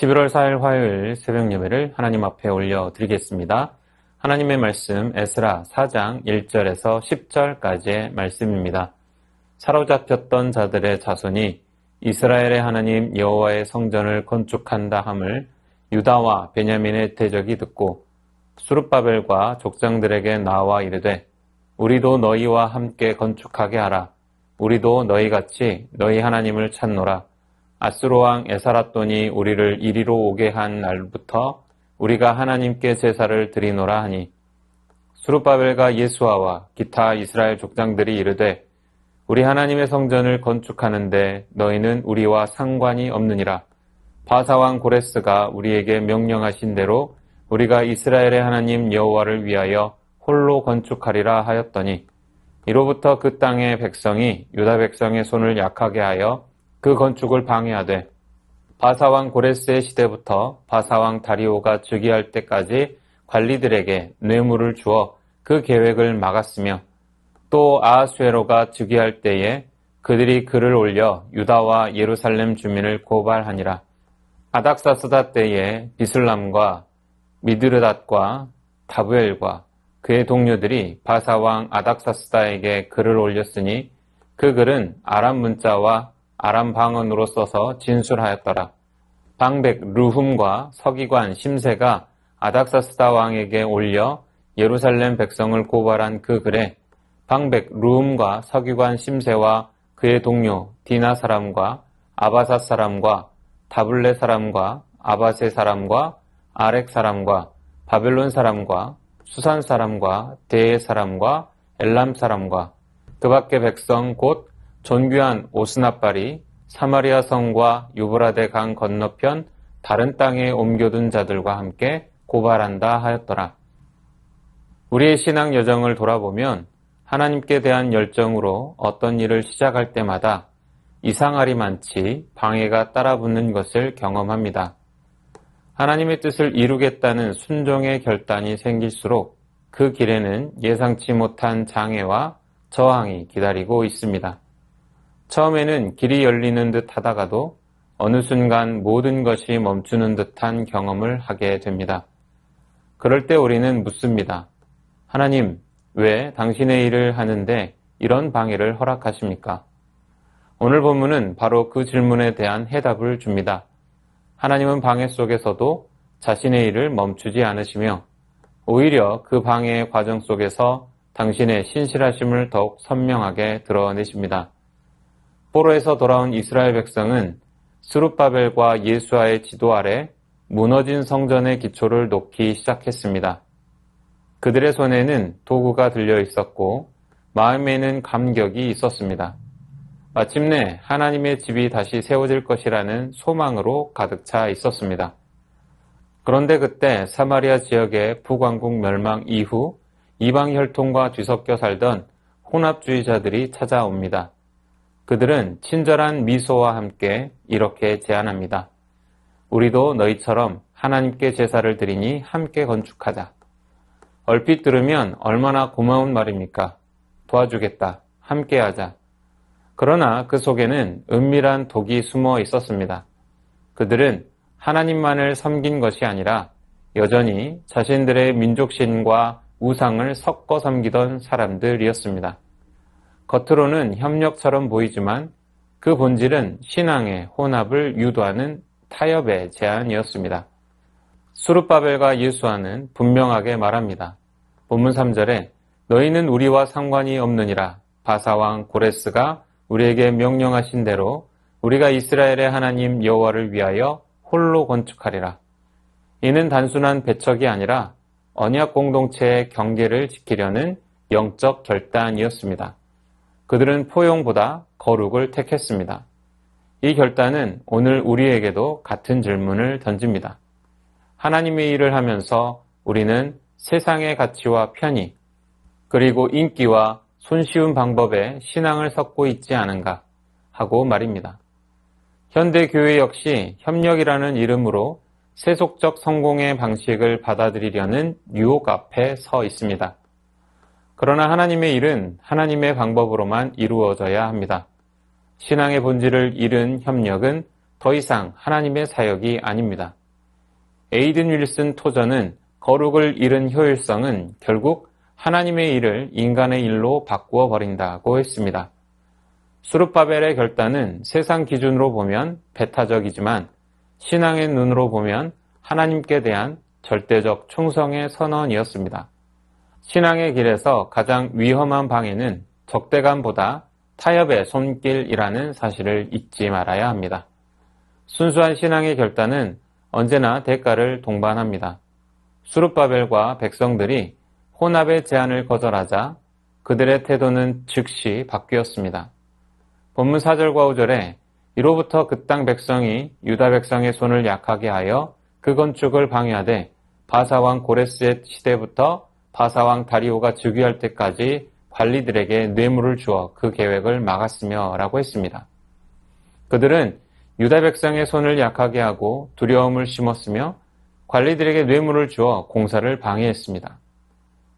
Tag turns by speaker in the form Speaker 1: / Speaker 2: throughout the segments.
Speaker 1: 11월 4일 화요일 새벽 예배를 하나님 앞에 올려드리겠습니다. 하나님의 말씀 에스라 4장 1절에서 10절까지의 말씀입니다. 사로잡혔던 자들의 자손이 이스라엘의 하나님 여호와의 성전을 건축한다 함을 유다와 베냐민의 대적이 듣고 수룹바벨과 족장들에게 나와 이르되 우리도 너희와 함께 건축하게 하라. 우리도 너희같이 너희 하나님을 찾노라. 아수르 왕 에사라돈이 우리를 이리로 오게 한 날부터 우리가 하나님께 제사를 드리노라 하니 수룹바벨과 예수아와 기타 이스라엘 족장들이 이르되 우리 하나님의 성전을 건축하는데 너희는 우리와 상관이 없느니라. 바사 왕 고레스가 우리에게 명령하신 대로 우리가 이스라엘의 하나님 여호와를 위하여 홀로 건축하리라 하였더니 이로부터 그 땅의 백성이 유다 백성의 손을 약하게 하여 그 건축을 방해하되 바사왕 고레스의 시대부터 바사왕 다리오가 즉위할 때까지 관리들에게 뇌물을 주어 그 계획을 막았으며 또 아하수에로가 즉위할 때에 그들이 글을 올려 유다와 예루살렘 주민을 고발하니라. 아닥사스다 때에 비슬람과 미드르닷과 다부엘과 그의 동료들이 바사왕 아닥사스다에게 글을 올렸으니 그 글은 아람 문자와 아람 방언으로 써서 진술하였더라. 방백 르훔과 서기관 심세가 아닥사스다 왕에게 올려 예루살렘 백성을 고발한 그 글에 방백 르훔과 서기관 심세와 그의 동료 디나 사람과 아바사 사람과 다블레 사람과 아바세 사람과 아렉 사람과 바벨론 사람과 수산 사람과 대에 사람과 엘람 사람과 그 밖의 백성 곧 존귀한 오스나발이 사마리아 성과 유브라데 강 건너편 다른 땅에 옮겨둔 자들과 함께 고발한다 하였더라. 우리의 신앙 여정을 돌아보면 하나님께 대한 열정으로 어떤 일을 시작할 때마다 이상할이 많지 방해가 따라붙는 것을 경험합니다. 하나님의 뜻을 이루겠다는 순종의 결단이 생길수록 그 길에는 예상치 못한 장애와 저항이 기다리고 있습니다. 처음에는 길이 열리는 듯 하다가도 어느 순간 모든 것이 멈추는 듯한 경험을 하게 됩니다. 그럴 때 우리는 묻습니다. 하나님, 왜 당신의 일을 하는데 이런 방해를 허락하십니까? 오늘 본문은 바로 그 질문에 대한 해답을 줍니다. 하나님은 방해 속에서도 자신의 일을 멈추지 않으시며 오히려 그 방해의 과정 속에서 당신의 신실하심을 더욱 선명하게 드러내십니다. 포로에서 돌아온 이스라엘 백성은 스룹바벨과 예수아의 지도 아래 무너진 성전의 기초를 놓기 시작했습니다. 그들의 손에는 도구가 들려 있었고 마음에는 감격이 있었습니다. 마침내 하나님의 집이 다시 세워질 것이라는 소망으로 가득 차 있었습니다. 그런데 그때 사마리아 지역의 북왕국 멸망 이후 이방 혈통과 뒤섞여 살던 혼합주의자들이 찾아옵니다. 그들은 친절한 미소와 함께 이렇게 제안합니다. 우리도 너희처럼 하나님께 제사를 드리니 함께 건축하자. 얼핏 들으면 얼마나 고마운 말입니까? 도와주겠다. 함께하자. 그러나 그 속에는 은밀한 독이 숨어 있었습니다. 그들은 하나님만을 섬긴 것이 아니라 여전히 자신들의 민족신과 우상을 섞어 섬기던 사람들이었습니다. 겉으로는 협력처럼 보이지만 그 본질은 신앙의 혼합을 유도하는 타협의 제안이었습니다. 수룹바벨과 예수아는 분명하게 말합니다. 본문 3절에 너희는 우리와 상관이 없느니라. 바사왕 고레스가 우리에게 명령하신 대로 우리가 이스라엘의 하나님 여호와를 위하여 홀로 건축하리라. 이는 단순한 배척이 아니라 언약 공동체의 경계를 지키려는 영적 결단이었습니다. 그들은 포용보다 거룩을 택했습니다. 이 결단은 오늘 우리에게도 같은 질문을 던집니다. 하나님의 일을 하면서 우리는 세상의 가치와 편의, 그리고 인기와 손쉬운 방법에 신앙을 섞고 있지 않은가 하고 말입니다. 현대 교회 역시 협력이라는 이름으로 세속적 성공의 방식을 받아들이려는 유혹 앞에 서 있습니다. 그러나 하나님의 일은 하나님의 방법으로만 이루어져야 합니다. 신앙의 본질을 잃은 협력은 더 이상 하나님의 사역이 아닙니다. 에이든 윌슨 토저는 거룩을 잃은 효율성은 결국 하나님의 일을 인간의 일로 바꾸어 버린다고 했습니다. 수룹바벨의 결단은 세상 기준으로 보면 배타적이지만 신앙의 눈으로 보면 하나님께 대한 절대적 충성의 선언이었습니다. 신앙의 길에서 가장 위험한 방해는 적대감보다 타협의 손길이라는 사실을 잊지 말아야 합니다. 순수한 신앙의 결단은 언제나 대가를 동반합니다. 수룹바벨과 백성들이 혼합의 제안을 거절하자 그들의 태도는 즉시 바뀌었습니다. 본문 4절과 5절에 이로부터 그 땅 백성이 유다 백성의 손을 약하게 하여 그 건축을 방해하되 바사왕 고레스의 시대부터 바사왕 다리오가 즉위할 때까지 관리들에게 뇌물을 주어 그 계획을 막았으며 라고 했습니다. 그들은 유다 백성의 손을 약하게 하고 두려움을 심었으며 관리들에게 뇌물을 주어 공사를 방해했습니다.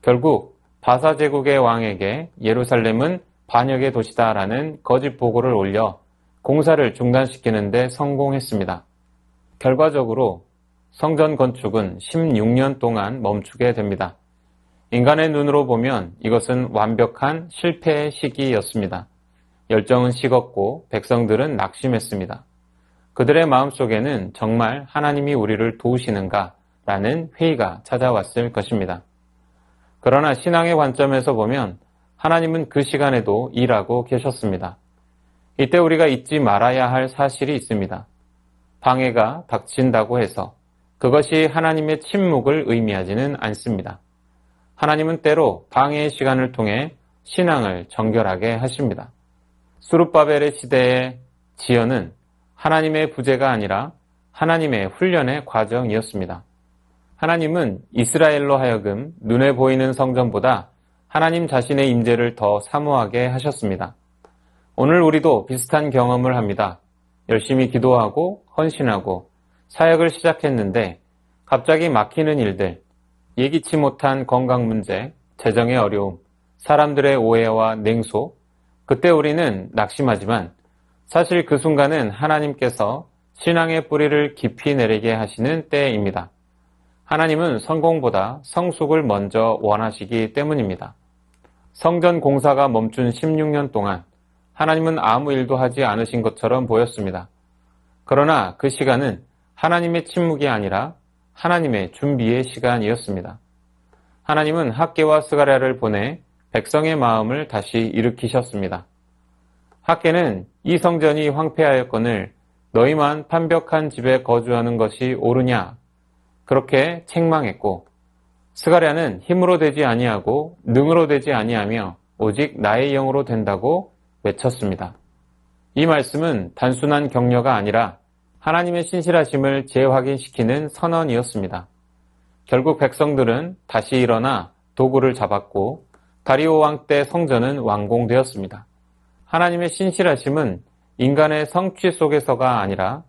Speaker 1: 결국 바사 제국의 왕에게 예루살렘은 반역의 도시다라는 거짓 보고를 올려 공사를 중단시키는 데 성공했습니다. 결과적으로 성전 건축은 16년 동안 멈추게 됩니다. 인간의 눈으로 보면 이것은 완벽한 실패의 시기였습니다. 열정은 식었고 백성들은 낙심했습니다. 그들의 마음속에는 정말 하나님이 우리를 도우시는가? 라는 회의가 찾아왔을 것입니다. 그러나 신앙의 관점에서 보면 하나님은 그 시간에도 일하고 계셨습니다. 이때 우리가 잊지 말아야 할 사실이 있습니다. 방해가 닥친다고 해서 그것이 하나님의 침묵을 의미하지는 않습니다. 하나님은 때로 방해의 시간을 통해 신앙을 정결하게 하십니다. 수룹바벨의 시대의 지연은 하나님의 부재가 아니라 하나님의 훈련의 과정이었습니다. 하나님은 이스라엘로 하여금 눈에 보이는 성전보다 하나님 자신의 임재를 더 사모하게 하셨습니다. 오늘 우리도 비슷한 경험을 합니다. 열심히 기도하고 헌신하고 사역을 시작했는데 갑자기 막히는 일들, 예기치 못한 건강 문제, 재정의 어려움, 사람들의 오해와 냉소, 그때 우리는 낙심하지만 사실 그 순간은 하나님께서 신앙의 뿌리를 깊이 내리게 하시는 때입니다. 하나님은 성공보다 성숙을 먼저 원하시기 때문입니다. 성전 공사가 멈춘 16년 동안 하나님은 아무 일도 하지 않으신 것처럼 보였습니다. 그러나 그 시간은 하나님의 침묵이 아니라 하나님의 준비의 시간이었습니다. 하나님은 학개와 스가랴를 보내 백성의 마음을 다시 일으키셨습니다. 학개는 이 성전이 황폐하였거늘 너희만 판벽한 집에 거주하는 것이 옳으냐? 그렇게 책망했고, 스가랴는 힘으로 되지 아니하고 능으로 되지 아니하며 오직 나의 영으로 된다고 외쳤습니다. 이 말씀은 단순한 격려가 아니라 하나님의 신실하심을 재확인시키는 선언이었습니다. 결국 백성들은 다시 일어나 도구를 잡았고 다리오 왕 때 성전은 완공되었습니다. 하나님의 신실하심은 인간의 성취 속에서가 아니라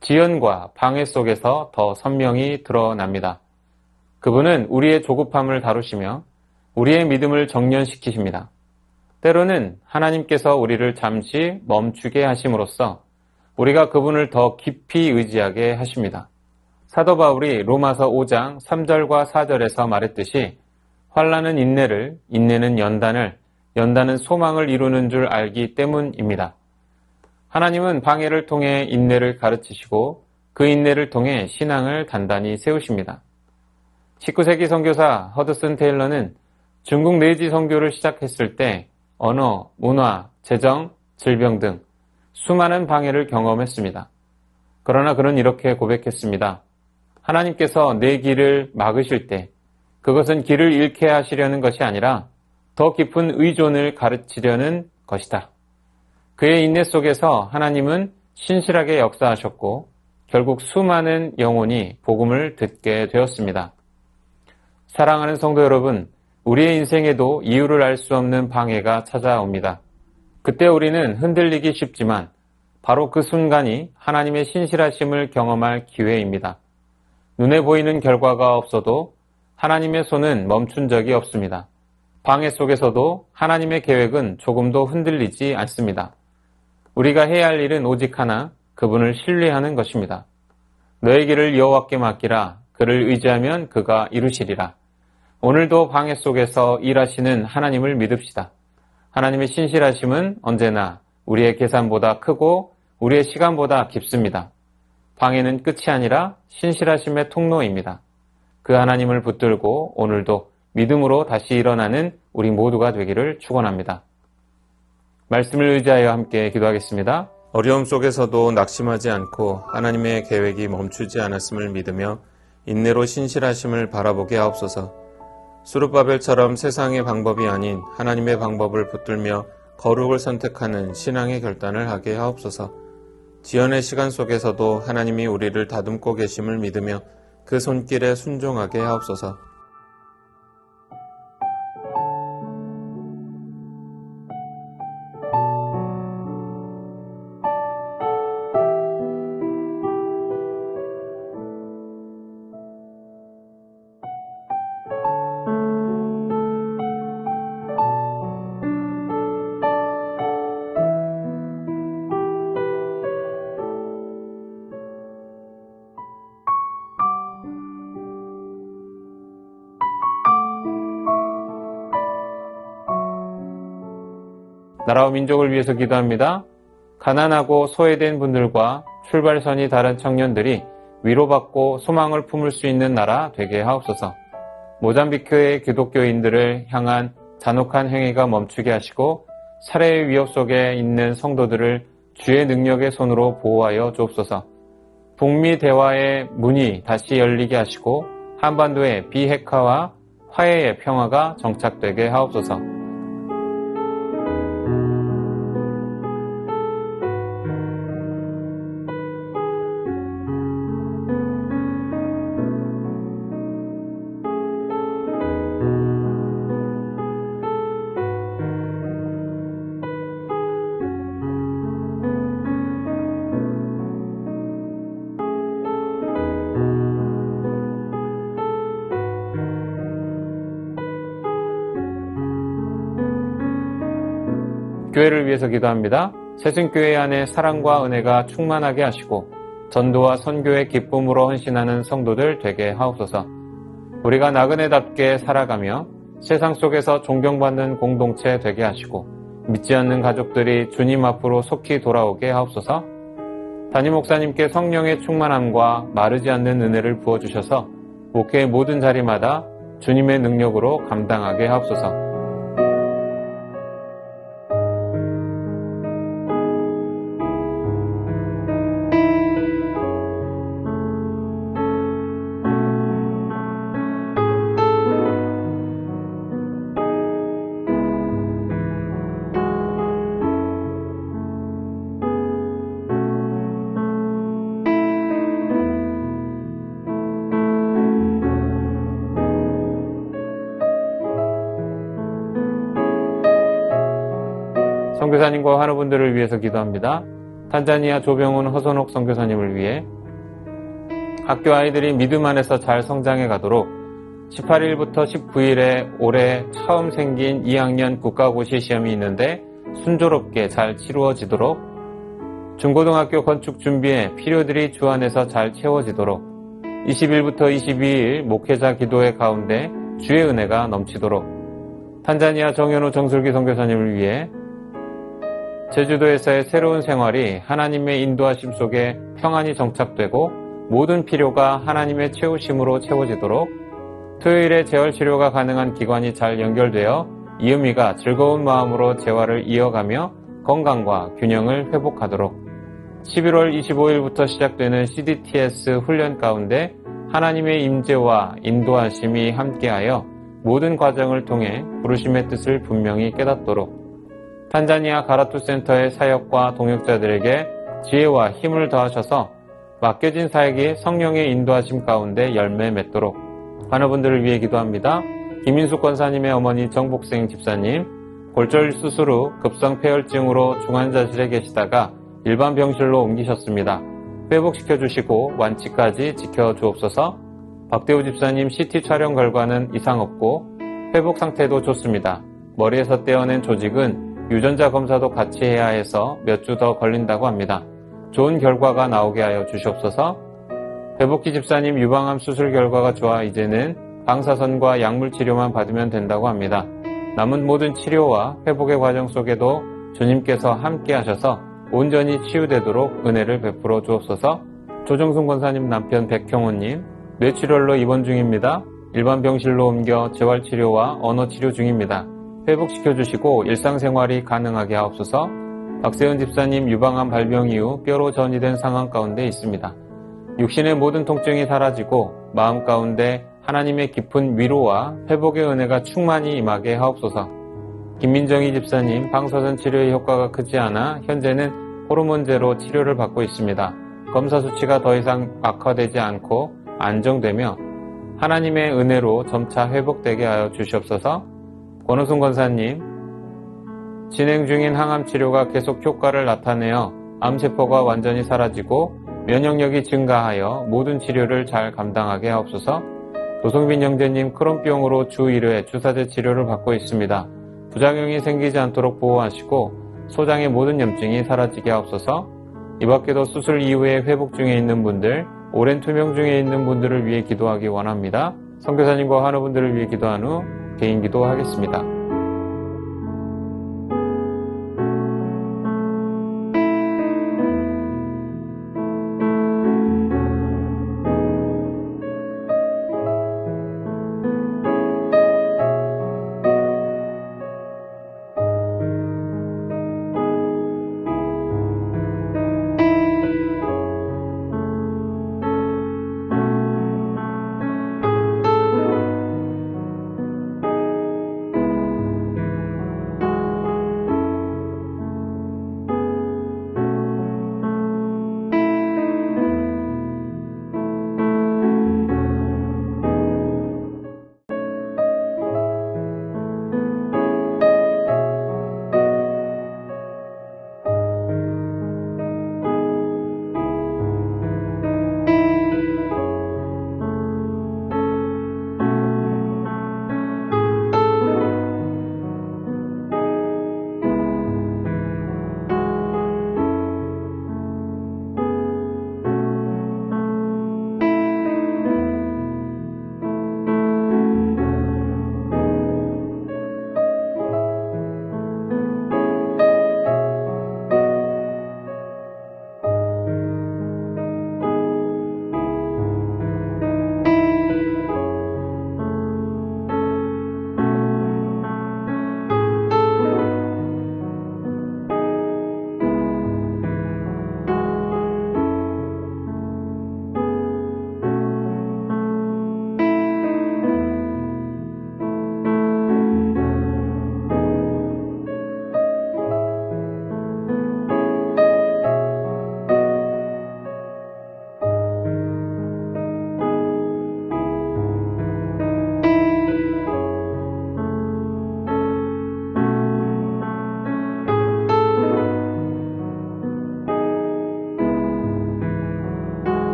Speaker 1: 지연과 방해 속에서 더 선명히 드러납니다. 그분은 우리의 조급함을 다루시며 우리의 믿음을 정련시키십니다. 때로는 하나님께서 우리를 잠시 멈추게 하심으로써 우리가 그분을 더 깊이 의지하게 하십니다. 사도 바울이 로마서 5장 3절과 4절에서 말했듯이 환난은 인내를, 인내는 연단을, 연단은 소망을 이루는 줄 알기 때문입니다. 하나님은 방해를 통해 인내를 가르치시고 그 인내를 통해 신앙을 단단히 세우십니다. 19세기 선교사 허드슨 테일러는 중국 내지 선교를 시작했을 때 언어, 문화, 재정, 질병 등 수많은 방해를 경험했습니다. 그러나 그는 이렇게 고백했습니다. 하나님께서 내 길을 막으실 때 그것은 길을 잃게 하시려는 것이 아니라 더 깊은 의존을 가르치려는 것이다. 그의 인내 속에서 하나님은 신실하게 역사하셨고 결국 수많은 영혼이 복음을 듣게 되었습니다. 사랑하는 성도 여러분, 우리의 인생에도 이유를 알 수 없는 방해가 찾아옵니다. 그때 우리는 흔들리기 쉽지만 바로 그 순간이 하나님의 신실하심을 경험할 기회입니다. 눈에 보이는 결과가 없어도 하나님의 손은 멈춘 적이 없습니다. 방해 속에서도 하나님의 계획은 조금도 흔들리지 않습니다. 우리가 해야 할 일은 오직 하나, 그분을 신뢰하는 것입니다. 너의 길을 여호와께 맡기라. 그를 의지하면 그가 이루시리라. 오늘도 방해 속에서 일하시는 하나님을 믿읍시다. 하나님의 신실하심은 언제나 우리의 계산보다 크고 우리의 시간보다 깊습니다. 방해는 끝이 아니라 신실하심의 통로입니다. 그 하나님을 붙들고 오늘도 믿음으로 다시 일어나는 우리 모두가 되기를 축원합니다. 말씀을 의지하여 함께 기도하겠습니다. 어려움 속에서도 낙심하지 않고 하나님의 계획이 멈추지 않았음을 믿으며 인내로 신실하심을 바라보게 하옵소서. 수룹바벨처럼 세상의 방법이 아닌 하나님의 방법을 붙들며 거룩을 선택하는 신앙의 결단을 하게 하옵소서. 지연의 시간 속에서도 하나님이 우리를 다듬고 계심을 믿으며 그 손길에 순종하게 하옵소서. 나라와 민족을 위해서 기도합니다. 가난하고 소외된 분들과 출발선이 다른 청년들이 위로받고 소망을 품을 수 있는 나라 되게 하옵소서. 모잠비크의 기독교인들을 향한 잔혹한 행위가 멈추게 하시고 살해의 위협 속에 있는 성도들을 주의 능력의 손으로 보호하여 주옵소서. 북미 대화의 문이 다시 열리게 하시고 한반도에 비핵화와 화해의 평화가 정착되게 하옵소서. 교회를 위해서 기도합니다. 새순교회 안에 사랑과 은혜가 충만하게 하시고 전도와 선교의 기쁨으로 헌신하는 성도들 되게 하옵소서. 우리가 나그네답게 살아가며 세상 속에서 존경받는 공동체 되게 하시고 믿지 않는 가족들이 주님 앞으로 속히 돌아오게 하옵소서. 담임 목사님께 성령의 충만함과 마르지 않는 은혜를 부어주셔서 목회의 모든 자리마다 주님의 능력으로 감당하게 하옵소서. 선교사님과 환우분들을 위해서 기도합니다. 탄자니아 조병훈 허선옥 선교사님을 위해 학교 아이들이 믿음 안에서 잘 성장해 가도록 18일부터 19일에 올해 처음 생긴 2학년 국가고시 시험이 있는데 순조롭게 잘 치루어지도록, 중고등학교 건축 준비에 필요들이 주 안에서 잘 채워지도록, 20일부터 22일 목회자 기도회 가운데 주의 은혜가 넘치도록, 탄자니아 정현우 정슬기 선교사님을 위해 제주도에서의 새로운 생활이 하나님의 인도하심 속에 평안히 정착되고 모든 필요가 하나님의 채우심으로 채워지도록, 토요일에 재활치료가 가능한 기관이 잘 연결되어 이음이가 즐거운 마음으로 재활을 이어가며 건강과 균형을 회복하도록, 11월 25일부터 시작되는 CDTS 훈련 가운데 하나님의 임재와 인도하심이 함께하여 모든 과정을 통해 부르심의 뜻을 분명히 깨닫도록, 탄자니아 가라투 센터의 사역과 동역자들에게 지혜와 힘을 더하셔서 맡겨진 사역이 성령의 인도하심 가운데 열매 맺도록 환우분들을 위해 기도합니다. 김인숙 권사님의 어머니 정복생 집사님, 골절 수술 후 급성 폐혈증으로 중환자실에 계시다가 일반 병실로 옮기셨습니다. 회복시켜 주시고 완치까지 지켜주옵소서. 박대우 집사님 CT 촬영 결과는 이상 없고 회복 상태도 좋습니다. 머리에서 떼어낸 조직은 유전자 검사도 같이 해야 해서 몇 주 더 걸린다고 합니다. 좋은 결과가 나오게 하여 주시옵소서. 회복기 집사님 유방암 수술 결과가 좋아 이제는 방사선과 약물 치료만 받으면 된다고 합니다. 남은 모든 치료와 회복의 과정 속에도 주님께서 함께 하셔서 온전히 치유되도록 은혜를 베풀어 주옵소서. 조정순 권사님 남편 백형호님, 뇌출혈로 입원 중입니다. 일반 병실로 옮겨 재활치료와 언어치료 중입니다. 회복시켜 주시고 일상생활이 가능하게 하옵소서. 박세은 집사님 유방암 발병 이후 뼈로 전이된 상황 가운데 있습니다. 육신의 모든 통증이 사라지고 마음 가운데 하나님의 깊은 위로와 회복의 은혜가 충만히 임하게 하옵소서. 김민정희 집사님 방사선 치료의 효과가 크지 않아 현재는 호르몬제로 치료를 받고 있습니다. 검사 수치가 더 이상 악화되지 않고 안정되며 하나님의 은혜로 점차 회복되게 하여 주시옵소서. 권우순 권사님, 진행 중인 항암 치료가 계속 효과를 나타내어 암세포가 완전히 사라지고 면역력이 증가하여 모든 치료를 잘 감당하게 하옵소서. 조성빈 형제님 크론병으로 주 1회 주사제 치료를 받고 있습니다. 부작용이 생기지 않도록 보호하시고 소장의 모든 염증이 사라지게 하옵소서. 이 밖에도 수술 이후에 회복 중에 있는 분들, 오랜 투병 중에 있는 분들을 위해 기도하기 원합니다. 선교사님과 환우분들을 위해 기도한 후 개인 기도하겠습니다.